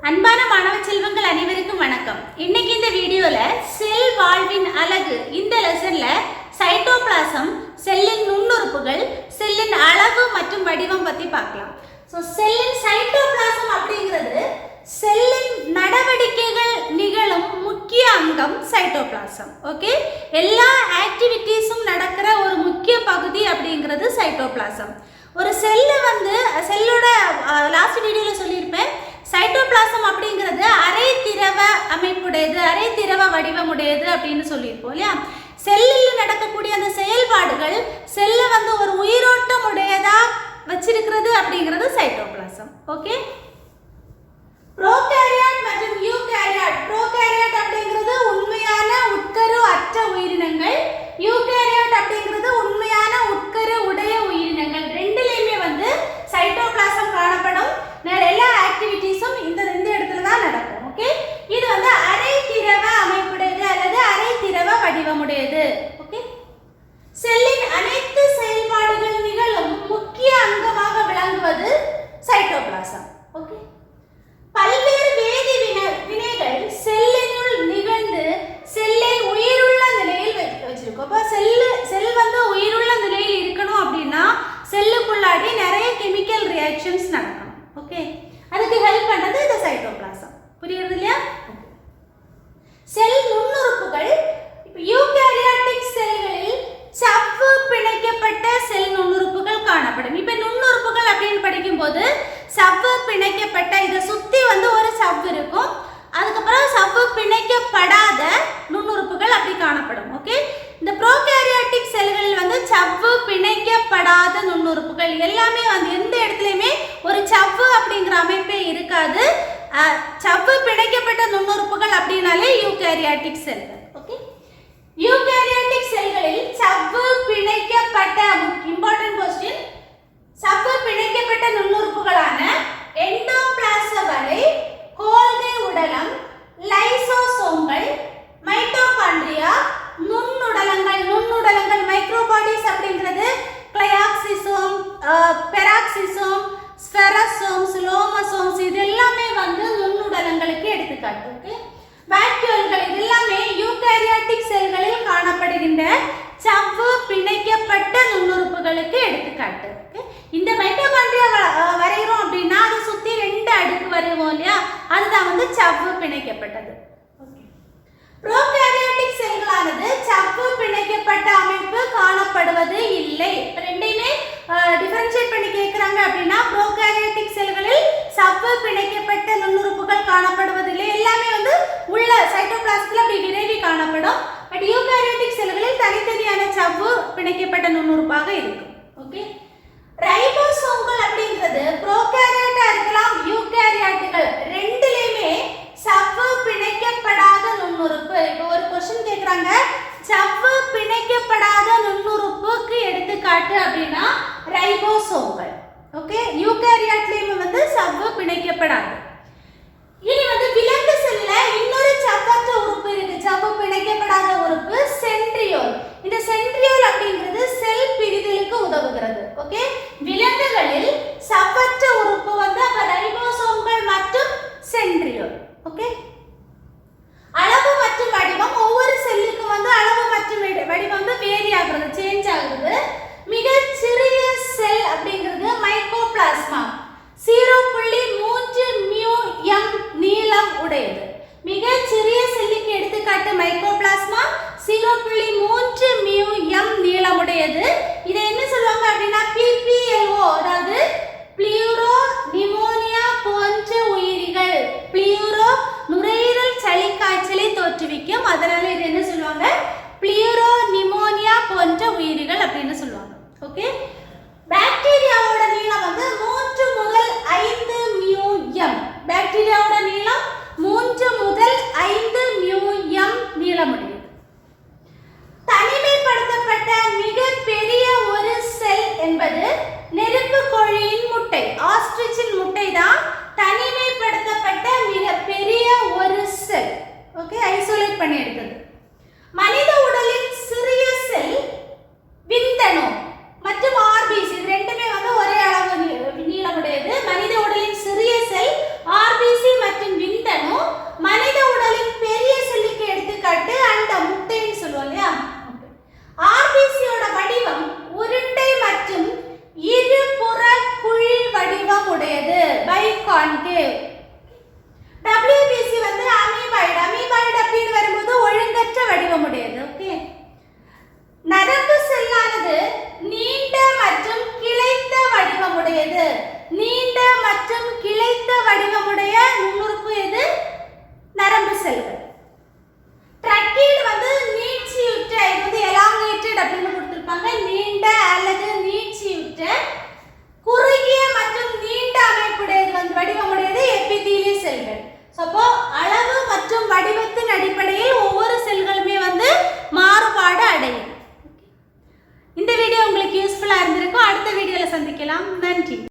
அன்பான மாணவ செல்வங்கள் அனைவருக்கும் வணக்கம். இன்னைக்கு இந்த வீடியோல செல் வாழ்வின் அழகு இந்த லெசன்ல சைட்டோபிளாசம், செல்லின் நுண்ணுறுப்புகள், செல்லின் அளவு மற்றும் வடிவம் பத்தி பார்க்கலாம். செல்லின் சைட்டோபிளாசம் அப்படிங்கிறது செல்லின் நடவடிக்கைகள் நிகழும் முக்கிய அங்கம் சைட்டோபிளாசம். ஓகே, எல்லா ஆக்டிவிட்டீஸும் நடக்கிற ஒரு முக்கிய பகுதி அப்படிங்கிறது சைட்டோபிளாசம். ஒரு செல்லோட லாஸ்ட் வீடியோல சொல்லியிருப்பேன், சைட்டோபிளாசம் அப்படிங்கிறது அரை திரவ அமைப்புடையது, அரை திரவ வடிவமுடையது அப்படின்னு சொல்லியிருப்போம் இல்லையா. செல்லில் நடக்கக்கூடிய அந்த செயல்பாடுகள் செல்லை ஒரு உயிரோட்டம் உடையதா வச்சிருக்கிறது அப்படிங்கிறது சைட்டோபிளாசம். ஓகே, ப்ரோகாரியாட் மற்றும் யூகாரியாட். ப்ரோகாரியாட் அப்படிங்கிறது உண்மையான உட்கரு அற்ற உயிரினங்கள், யூகாரியாட் அப்படிங்கிறது உண்மையான உட்கரு உடைய உயிரினங்கள். ரெண்டுலயுமே சைட்டோபிளாசம் காணப்படும். எல்லா ஆக்டிவிட்டீஸும் இந்த இடத்துல தான் நடக்கும். ஓகே, இது அரை திரவ அமைப்புடையது அல்லது அரை திரவ வடிவமுடையது. ஓகே, செல்லின் அனைத்து செயல்பாடுகள் நிகழும் முக்கிய அங்கமாக விளங்குவது சைட்டோபிளாசம். ஓகே, பல்வேறு வேதி வினைகள் செல்லினுள் நிகழ்ந்து செல்லை உயிருள்ள நிலையில் வச்சிருக்கோம். அப்ப செல் உயிருள்ள நிலையில் இருக்கணும் அப்படின்னா செல்லுக்குள்ளாடி நிறைய கெமிக்கல் ரியாக்ஷன்ஸ் நடக்கும். ஓகே, அதுக்கு ஹெல்ப் பண்றது இந்த சைட்டோபிளாசம். புரியுது இல்லையா? செல் நுண்ணுறுப்புகள். இப்போ யூகாரியாட்டிக் செல்களில் சவ்வு பிணைக்கப்பட்ட செல் நுண்ணுறுப்புகள் காணப்படும். இப்போ நுண்ணுறுப்புகள் அப்படின்னு படிக்கும்போது சவ்வு பிணைக்கப்பட்ட, இதை சுத்தி ஒரு சவ்வு இருக்கும், அதுக்கப்புறம் சவ்வு பிணைக்கப்படாத நுண்ணுறுப்புகள் அப்படி காணப்படும். ஓகே, இந்த ப்ரோகாரியாட்டிக் செல்களில் சவ்வு பிணைக்கப்படாத நுண்ணுறுப்புகள் எல்லாமே எந்த இடத்துலையுமே ஒரு சவ்வு அப்படிங்கிற அமைப்பே இருக்காது. சவ்வு பிணைக்கப்பட்ட நுண்ணுறுப்புகள் அப்படின்னாலே யூகாரியாட்டிக் செல்கள். ஓகே, யூகாரியாட்டிக் செல்களில் சவ்வு பிணைக்கப்பட்ட, இம்பார்ட்டன்ட் क्वेश्चन, சவ்வு பிணைக்கப்பட்ட நுண்ணுறுப்புகளான எண்டோபிளாசம் வரை, கோல்கை உடலம், லைசோசோம்கள், மைட்டோகாண்ட்ரியா, நுண்ணுடலங்கள் மைக்ரோபாடிஸ் அப்படிங்கிறது கிளையாக்சிசோம், பெராக்சிசோம், ஸ்பெரசோம்ஸ், லோமசோம்ஸ், இது எல்லாமே நுண்ணுடலங்களுக்கு எடுத்துக்காட்டு. ஓகே, வாக்யூல்கள் இது எல்லாமே யூகாரியாட்டிக் செல்களில் காணப்படுகின்ற சவ்வு பிணைக்கப்பட்ட நுண்ணுறுப்புகளுக்கு எடுத்துக்காட்டு. ஓகே, இந்த மைட்டோகாண்ட்ரியா வரைகிறோம் அப்படின்னா அதை சுத்தி 2 அடுக்கு வரைவோம் இல்லையா, அதுதான் சவ்வு பிணைக்கப்பட்டது. ப்ரோகாரியாட்டிக் செல்களானது சவ்வு பிணைக்கப்பட்ட அமைப்பு காணப்படுவது இல்லை. ரெண்டையுமே டிஃபரன்ஷியேட் பண்ணி கேட்குறாங்க அப்படின்னா ப்ரோகாரியாட்டிக் செல்களில் சவ்வு பிணைக்கப்பட்ட நுண்ணுறுப்புகள் காணப்படுவதில்லை, எல்லாமே உள்ள சைட்டோபிளாசத்தில் அப்படி விரைவி காணப்படும். பட் யூகாரியாட்டிக் செல்களில் தனித்தனியான சவ்வு பிணைக்கப்பட்ட நுண்ணுறுப்பாக இருக்கும். ஓகே, ரைபோசோம்கள் அப்படிங்கிறது ப்ரோகாரியாட்டா இருக்கலாம், யூகாரியாட்டுகள் ரெண்டுலயுமே சவ்வு பிணைக்கப்படாத நுண்ணுறுப்பு. இப்போ ஒரு क्वेश्चन கேக்குறாங்க, சவ்வு பிணைக்கப்படாத நுண்ணுறுப்புக்கு எடுத்துக்காட்டு அப்படின்னா ரைபோசோம்கள். ஓகே, யூகாரியாட்லயும் சவ்வு பிணைக்கப்படாது. இனி விலங்கு செல்ல இன்னொரு சவ்வற்ற உறுப்பு இருக்கு, சவ்வு பிணைக்கப்படாத உறுப்பு சென்ட்ரியோல். இந்த சென்ட்ரியோல் அப்படிங்கிறது செல் பிரிதலுக்கு உதவுகிறது. ஓகே, விலங்குகளில் சவ்வற்ற உறுப்பு அப்ப ரைபோசோம்கள் மற்றும் சென்ட்ரியோல். ஓகே, அளவு மற்றும் வடிவம், ஒவ்வொரு செல்லுக்கும் அளவு மற்றும் வடிவம் வேரி ஆகுறது, சேஞ்ச் ஆகுது. மிக சிறிய செல் அப்படிங்கிறது மைக்கோபிளாஸ்மா, 0.3 μm நீளம் உடையது. மிக சிறிய செல்லுக்கு எடுத்துக்காட்டு மைக்கோபிளாஸ்மா, 0.3 μm நீளமுடையது. இதை என்ன சொல்லுவாங்க அப்படின்னா PPLO, அதாவது பிளியூரோ நிமோனியா போன்ற உயிரிகள். பிளியூரோ நுரையீரல் சளிக்காய்ச்சலை தோற்றுவிக்கும், அதனால இது என்ன சொல்லுவாங்க, பிளியூரோ நிமோனியா போன்ற உயிரிகள் அப்படின்னு சொல்லுவாங்க. ஓகே, பாக்டீரியாவோட நீளம் 3 முதல் 5 μm. பாக்டீரியாவோட நீளம் 3 முதல் 5 μm நீளமுடையது. தனிமைப்படுத்தப்பட்ட மிக பெரிய ஒரு செல் என்பது நெருப்பு கோழியின் முட்டை, ஆஸ்ட்ரிச்சின் முட்டை தான் தனிமைப்படுத்தப்பட்ட மிக பெரிய ஒரு செல். ஓகே, ஐசோலேட் பண்ணி எடுத்தது. மனித உடலின் சிறிய செல் விந்தணு மற்றும் ஆர்பிசி, இது ரெண்டுமே ஒரே அளவு நீளமுடையது. மனித உடலின் சிறிய செல் ஆர்பிசி மற்றும் நமக்கு